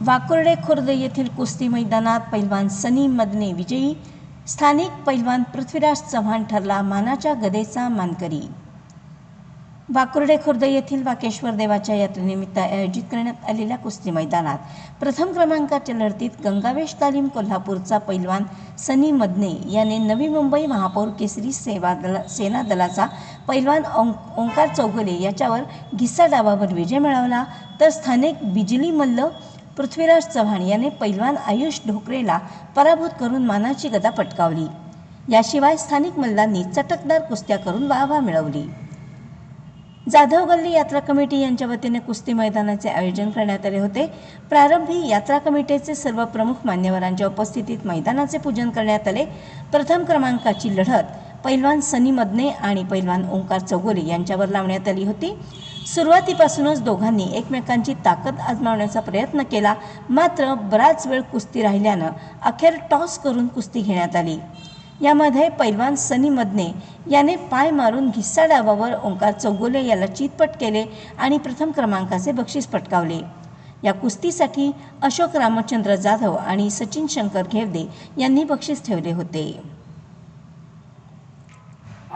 वाकुर्डे खुर्द येथील कुस्ती मैदानात पैलवान सनी मदने विजयी, स्थानिक पैलवान पृथ्वीराज चव्हाण ठरला मानाच्या गदेचा मानकरी। वाकुर्डे खुर्द येथील वाकेश्वर देवाच्या यात्रेनिमित्त आयोजित करण्यात आलेल्या कुस्ती मैदानात प्रथम क्रमांकाच्या लढतीत गंगावेश तालीम कोल्हापूरचा पैलवान सनी मदने याने नवी मुंबई महापौर केसरी सेना दलाचा पैलवान ओंकार चौगुले याच्यावर घिस्सा डावावर विजय मिळवला, तर स्थानिक बिजली मल्ल पृथ्वीराज चव्हाण याने पैलवान आयुष ढोकरेला पराभूत करून मानाची गदा पटकावली। याशिवाय स्थानिक मल्लांनी चटकदार कुस्त्या करून वाहवा मिळवली। जाधव गल्ली यात्रा कमिटी यांच्या वतीने कुस्ती मैदानाचे आयोजन करण्यात आले होते। प्रारंभी यात्रा कमिटीचे सर्व प्रमुख मान्यवरांच्या उपस्थितीत मैदानाचे पूजन करण्यात आले। प्रथम क्रमांकाची लढत पैलवान सनी मदने आणि पैलवान ओंकार चौगुले यांच्यावर लावण्यात आली होती। सुरुवातीपासूनच दोघांनी एकमेकांची ताकद आजमावण्याचा प्रयत्न केला, मात्र बराच वेळ कुस्ती राहिल्यानं अखेर टॉस करून कुस्ती घेण्यात आली। यामध्ये पैलवान सनी मदने याने पाय मारून घिस्सा डावावर ओंकार चौगुले याला चितपट केले आणि प्रथम क्रमांकाचे बक्षीस पटकावले। या कुस्तीसाठी अशोक रामचंद्र जाधव आणि सचिन शंकर घेवदे यांनी बक्षीस ठेवले होते।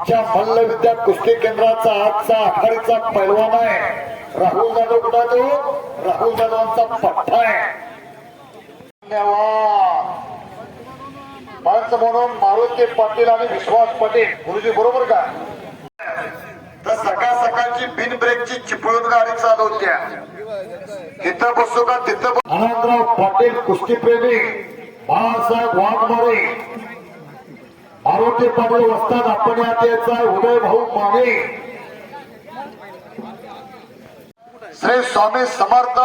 मल्लविद्या कुस्ती केंद्राचा आजचा आघाडीचा पैलवान आहे राहुल जाधव। कुठे तो राहुल जाधवांचा पट्टा आहे। धन्यवाद। पंच म्हणून मारुती पाटील आणि विश्वास पाटील गुरुजी बरोबर का? तर सकाळ सकाळची बिन ब्रेकची चिपळूण गाडी चालवत्या, तिथं बसू का तिथं। आनंदराव पाटील कुस्तीप्रेमी, बाळासाहेब वाघमारे, मारुती पाटील वस्ताद आपण यात यायचा, उदय भाऊ माने, श्री स्वामी समर्थ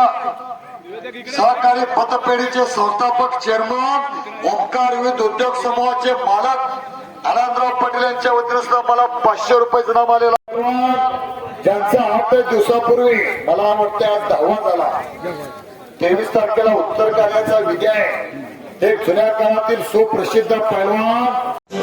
सहकारी पतपेढीचे संस्थापक चेअरमन, ओंकार विविध उद्योग समूहाचे मालक आनंदराव पाटील यांच्या वतीने मला 500 रुपये इनाम आलेला, ज्यांचा 8 दिवसापूर्वी मला वाटते आज 10वा झाला। 23 तारखेला उत्तर कार्याचा विजय, एक जुन्या काळातील सुप्रसिद्ध पैलवान